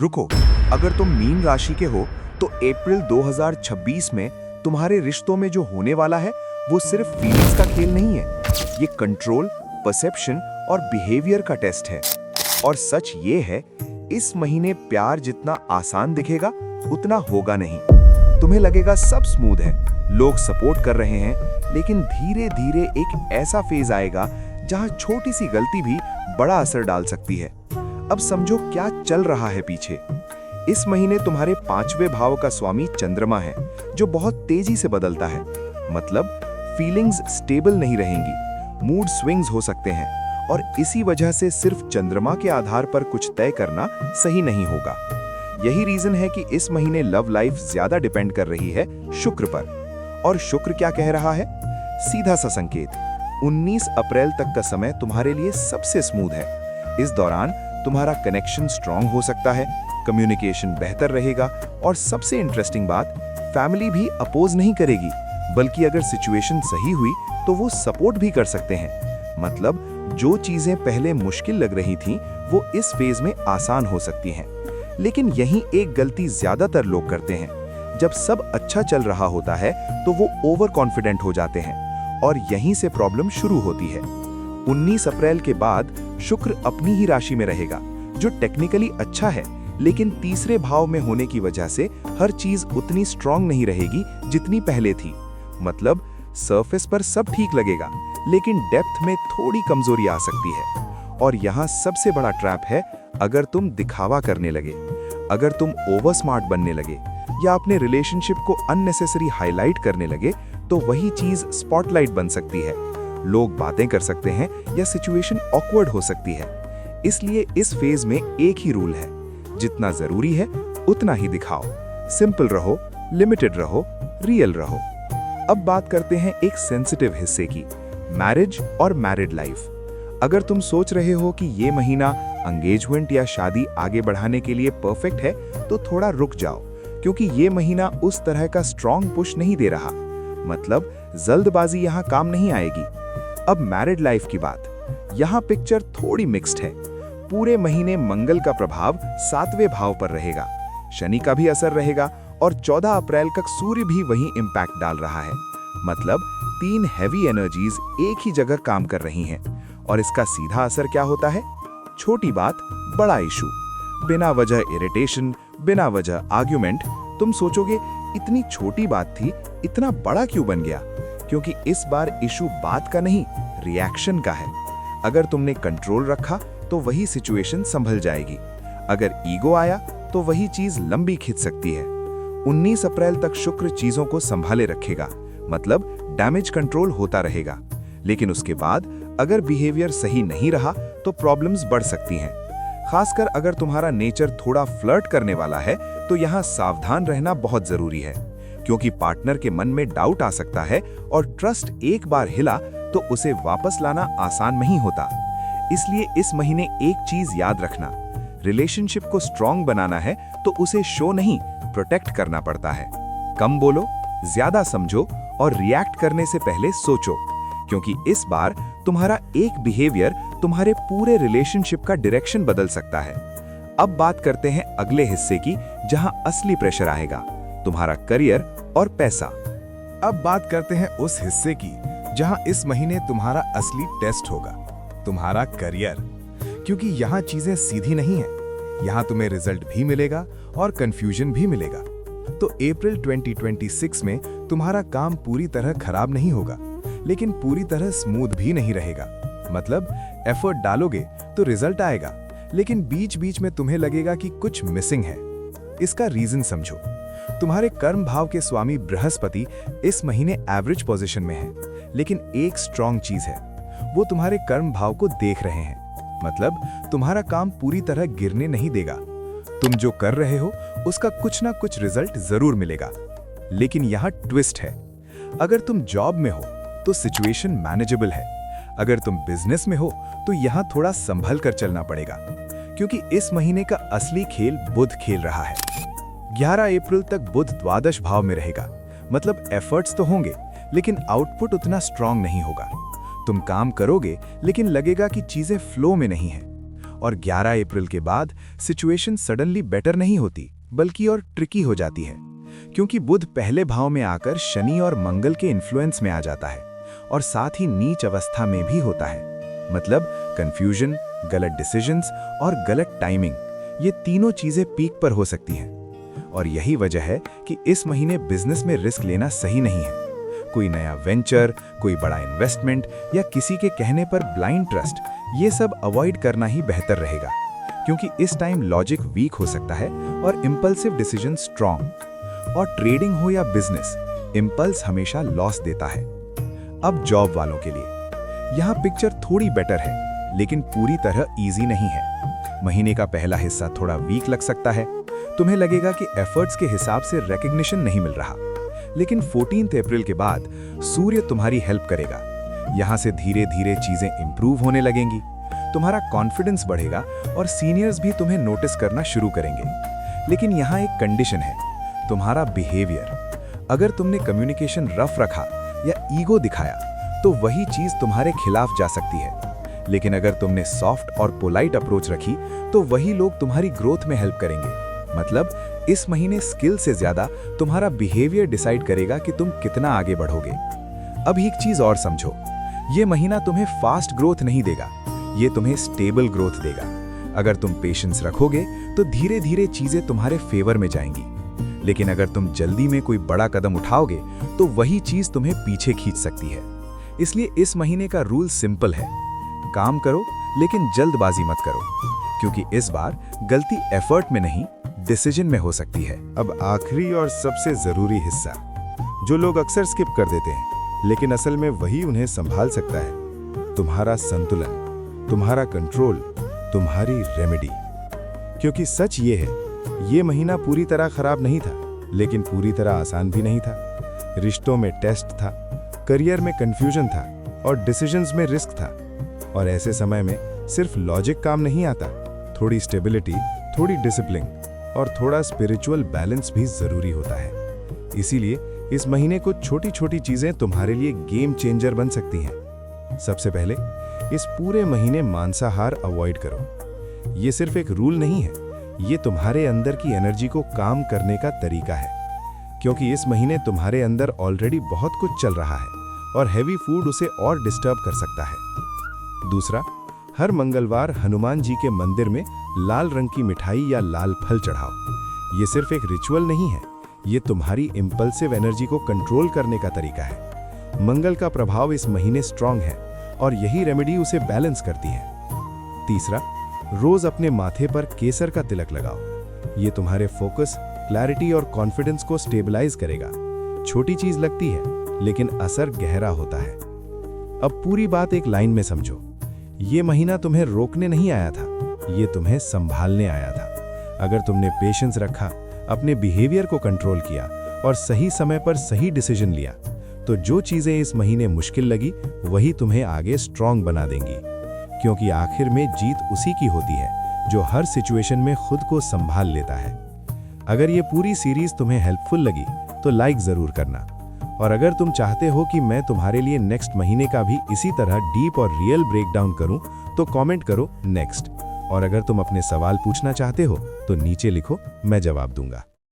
रुको, अगर तुम मीन राशि के हो तो अप्रैल 2026 में तुम्हारे रिश्तों में जो होने वाला है वो सिर्फ फीलिंग्स का खेल नहीं है। ये कंट्रोल, परसेप्शन और बिहेवियर का टेस्ट है। और सच ये है, इस महीने प्यार जितना आसान दिखेगा उतना होगा नहीं। तुम्हें लगेगा सब स्मूथ है, लोग सपोर्ट कर रहे हैं, लेकिन धीरे धीरे एक ऐसा फेज आएगा जहां छोटी सी गलती भी बड़ा असर डाल सकती है। अब समझो क्या चल रहा है पीछे। इस महीने तुम्हारे 5वें भाव का स्वामी चंद्रमा है, जो बहुत तेजी से बदलता है। मतलब फीलिंग्स स्टेबल नहीं रहेंगी, मूड स्विंग्स हो सकते हैं, और इसी वजह से सिर्फ चंद्रमा के आधार पर कुछ तय करना सही नहीं होगा। यही रीजन है कि इस महीने लव लाइफ ज्यादा डिपेंड कर रही है शुक्र पर। और शुक्र क्या कह रहा है? सीधा सा संकेत, 19 अप्रैल तक का समय तुम्हारे लिए सबसे स्मूथ है। इस दौरान तुम्हारा कनेक्शन स्ट्रांग हो सकता है, कम्युनिकेशन बेहतर रहेगा, और सबसे इंटरेस्टिंग बात, फैमिली भी अपोज नहीं करेगी, बल्कि अगर सिचुएशन सही हुई तो वो सपोर्ट भी कर सकते हैं। मतलब जो चीजें पहले मुश्किल लग रही थीं, वो इस फेज में आसान हो सकती हैं। लेकिन यही एक गलती ज्यादातर लोग करते हैं। जब सब अच्छा चल रहा होता है तो वो ओवर कॉन्फिडेंट हो जाते हैं, और यहीं से प्रॉब्लम शुरू होती है। 19 अप्रैल के बाद शुक्र अपनी ही राशि में रहेगा, जो टेक्निकली अच्छा है, लेकिन तीसरे भाव में होने की वजह से हर चीज उतनी स्ट्रांग नहीं रहेगी जितनी पहले थी। मतलब सरफेस पर सब ठीक लगेगा, लेकिन डेप्थ में थोड़ी कमजोरी आ सकती है। और यहाँ सबसे बड़ा ट्रैप है, अगर तुम दिखावा करने लगे, अगर तुम ओवर स्मार्ट बनने लगे, या अपने रिलेशनशिप को अननेसेसरी हाईलाइट करने लगे, तो वही चीज स्पॉटलाइट बन सकती है। लोग बातें कर सकते हैं या सिचुएशन ऑकवर्ड हो सकती है। इसलिए इस फेज में एक ही रूल है, जितना जरूरी है उतना ही दिखाओ। सिंपल रहो, लिमिटेड रहो, रियल रहो। अब बात करते हैं एक सेंसिटिव हिस्से की, मैरिज और मैरिड लाइफ। अगर तुम सोच रहे हो कि ये महीना एंगेजमेंट या शादी आगे बढ़ाने के लिए परफेक्ट है, तो थोड़ा रुक जाओ, क्योंकि ये महीना उस तरह का स्ट्रॉन्ग पुश नहीं दे रहा। मतलब जल्दबाजी यहाँ काम नहीं आएगी। अब मैरिड लाइफ की बात, यहाँ पिक्चर थोड़ी मिक्स्ड है। पूरे महीने मंगल का प्रभाव 7वें भाव पर रहेगा, शनि का भी असर रहेगा, और 14 अप्रैल तक सूर्य भी वही इम्पैक्ट डाल रहा है। मतलब 3 हैवी एनर्जीज एक ही जगह काम कर रही हैं, और इसका सीधा असर क्या होता है? छोटी बात, बड़ा इशू, बिना वजह इरिटेशन, बिना वजह आर्ग्यूमेंट। तुम सोचोगे इतनी छोटी बात थी, इतना बड़ा क्यों बन गया? क्योंकि इस बार इशू बात का नहीं, रिएक्शन का है। अगर तुमने कंट्रोल रखा तो वही सिचुएशन संभल जाएगी, अगर ईगो आया तो वही चीज लंबी खिंच सकती है। 19 अप्रैल तक शुक्र चीजों को संभाले रखेगा, मतलब डैमेज कंट्रोल होता रहेगा। लेकिन उसके बाद अगर बिहेवियर सही नहीं रहा तो प्रॉब्लम्स बढ़ सकती हैं। खासकर अगर तुम्हारा नेचर थोड़ा फ्लर्ट करने वाला है, तो यहाँ सावधान रहना बहुत जरूरी है, क्योंकि पार्टनर के मन में डाउट आ सकता है, और ट्रस्ट एक बार हिला तो उसे वापस लाना आसान नहीं होता। इसलिए इस महीने एक चीज याद रखना, रिलेशनशिप को स्ट्रॉन्ग बनाना है तो उसे शो नहीं, प्रोटेक्ट करना पड़ता है। कम बोलो, ज्यादा समझो, और रिएक्ट करने से पहले सोचो, क्योंकि इस बार तुम्हारा एक बिहेवियर तुम्हारे पूरे रिलेशनशिप का डायरेक्शन बदल सकता है। अब बात करते हैं अगले हिस्से की, जहां असली प्रेशर आएगा, तुम्हारा करियर और पैसा। अब बात करते हैं उस हिस्से की जहां इस महीने तुम्हारा असली टेस्ट होगा, तुम्हारा करियर। क्योंकि यहाँ चीजें सीधी नहीं है, यहाँ तुम्हें रिजल्ट भी मिलेगा और कंफ्यूजन भी मिलेगा। तो अप्रैल 2026 में तुम्हारा काम पूरी तरह खराब नहीं होगा, लेकिन पूरी तरह स्मूथ भी नहीं रहेगा। मतलब एफर्ट डालोगे तो रिजल्ट आएगा, लेकिन बीच बीच में तुम्हें लगेगा कि कुछ मिसिंग है। इसका रीजन समझो। तुम्हारे कर्म भाव के स्वामी बृहस्पति इस महीने एवरेज पोजीशन में है, लेकिन एक स्ट्रॉन्ग चीज है, वो तुम्हारे कर्म भाव को देख रहे हैं। मतलब तुम्हारा काम पूरी तरह गिरने नहीं देगा। तुम जो कर रहे हो उसका कुछ ना कुछ रिजल्ट जरूर मिलेगा। लेकिन यहाँ ट्विस्ट है, अगर तुम जॉब में हो तो सिचुएशन मैनेजेबल है, अगर तुम बिजनेस में हो तो यहाँ थोड़ा संभल कर चलना पड़ेगा, क्योंकि इस महीने का असली खेल बुध खेल रहा है। 11 अप्रैल तक बुध द्वादश भाव में रहेगा। मतलब एफर्ट्स तो होंगे, लेकिन आउटपुट उतना स्ट्रांग नहीं होगा। तुम काम करोगे, लेकिन लगेगा कि चीजें फ्लो में नहीं है। और 11 अप्रैल के बाद सिचुएशन सडनली बेटर नहीं होती, बल्कि और ट्रिकी हो जाती है, क्योंकि बुध पहले भाव में आकर शनि और मंगल के इन्फ्लुएंस में आ जाता है और साथ ही नीच अवस्था में भी होता है। मतलब कंफ्यूजन, गलत डिसीजंस और गलत टाइमिंग, ये तीनों चीजें पीक पर हो सकती हैं। और यही वजह है कि इस महीने बिजनेस में रिस्क लेना सही नहीं है। कोई नया वेंचर, कोई बड़ा इन्वेस्टमेंट या किसी के कहने पर ब्लाइंड ट्रस्ट, ये सब अवॉइड करना ही बेहतर रहेगा, क्योंकि इस टाइम लॉजिक वीक हो सकता है और इंपल्सिव डिसीजन स्ट्रॉन्ग। और ट्रेडिंग हो या बिजनेस, इंपल्स हमेशा लॉस देता है। अब जॉब वालों के लिए यहाँ पिक्चर थोड़ी बेटर है, लेकिन पूरी तरह इजी नहीं है। महीने का पहला हिस्सा थोड़ा वीक लग सकता है। तुम्हें लगेगा कि एफर्ट्स के हिसाब से रिकॉग्निशन नहीं मिल रहा, लेकिन 14 अप्रैल के बाद सूर्य तुम्हारी हेल्प करेगा। यहाँ से धीरे धीरे चीजें इंप्रूव होने लगेंगी, तुम्हारा कॉन्फिडेंस बढ़ेगा और सीनियर्स भी तुम्हें नोटिस करना शुरू करेंगे। लेकिन यहाँ एक कंडीशन है, तुम्हारा बिहेवियर। अगर तुमने कम्युनिकेशन रफ रखा या ईगो दिखाया तो वही चीज तुम्हारे खिलाफ जा सकती है। लेकिन अगर तुमने सॉफ्ट और पोलाइट अप्रोच रखी तो वही लोग तुम्हारी ग्रोथ में हेल्प करेंगे। मतलब इस महीने स्किल से ज्यादा तुम्हारा बिहेवियर डिसाइड करेगा कि तुम कितना आगे बढ़ोगे। अब एक चीज और समझो, ये महीना तुम्हें फास्ट ग्रोथ नहीं देगा, ये तुम्हें स्टेबल ग्रोथ देगा। अगर तुम पेशेंस रखोगे तो धीरे धीरे चीजें तुम्हारे फेवर में जाएंगी। लेकिन अगर तुम जल्दी में कोई बड़ा कदम उठाओगे तो वही चीज तुम्हें पीछे खींच सकती है। इसलिए इस महीने का रूल सिंपल है, काम करो लेकिन जल्दबाजी मत करो, क्योंकि इस बार गलती एफर्ट में नहीं, डिसीजन में हो सकती है। अब आखिरी और सबसे जरूरी हिस्सा, जो लोग अक्सर स्किप कर देते हैं, लेकिन असल में वही उन्हें संभाल सकता है। तुम्हारा संतुलन, तुम्हारा कंट्रोल, तुम्हारी रेमेडी। क्योंकि सच ये है, ये महीना पूरी तरह खराब नहीं था, लेकिन पूरी तरह आसान भी नहीं था। रिश्तों में टेस्ट था, करियर में कंफ्यूजन था और डिसीजंस में रिस्क था। और ऐसे समय में सिर्फ लॉजिक काम नहीं आता, थोड़ी स्टेबिलिटी, थोड़ी डिसिप्लिन और थोड़ा स्पिरिचुअल बैलेंस भी जरूरी होता है। इसीलिए इस महीने को छोटी छोटी चीजें तुम्हारे लिए गेम चेंजर बन सकती हैं। सबसे पहले इस पूरे महीने मांसाहार अवॉइड करो। ये सिर्फ एक रूल नहीं है, ये तुम्हारे अंदर की एनर्जी को काम करने का तरीका है। क्योंकि इस महीने तुम्हारे अंदर ऑलरेडी बहुत कुछ चल रहा है और हैवी फूड उसे और डिस्टर्ब कर सकता है। दूसरा, हर मंगलवार हनुमान जी के मंदिर में लाल रंग की मिठाई या लाल फल चढ़ाओ। ये सिर्फ एक रिचुअल नहीं है, ये तुम्हारी इंपल्सिव एनर्जी को कंट्रोल करने का तरीका है। मंगल का प्रभाव इस महीने स्ट्रांग है और यही रेमेडी उसे बैलेंस करती है। तीसरा, रोज अपने माथे पर केसर का तिलक लगाओ। ये तुम्हारे फोकस, क्लैरिटी और कॉन्फिडेंस को स्टेबलाइज करेगा। छोटी चीज लगती है, लेकिन असर गहरा होता है। अब पूरी बात एक लाइन में समझो, ये महीना तुम्हें रोकने नहीं आया था, ये तुम्हें संभालने आया था। अगर तुमने पेशेंस रखा, अपने बिहेवियर को कंट्रोल किया और सही समय पर सही डिसीजन लिया, तो जो चीजें इस महीने मुश्किल लगी वही तुम्हें आगे स्ट्रांग बना देंगी। क्योंकि आखिर में जीत उसी की होती है जो हर सिचुएशन में खुद को संभाल लेता है। अगर ये पूरी सीरीज तुम्हें हेल्पफुल लगी तो लाइक जरूर करना, और अगर तुम चाहते हो कि मैं तुम्हारे लिए नेक्स्ट महीने का भी इसी तरह डीप और रियल ब्रेकडाउन करूं तो कमेंट करो नेक्स्ट। और अगर तुम अपने सवाल पूछना चाहते हो तो नीचे लिखो, मैं जवाब दूंगा।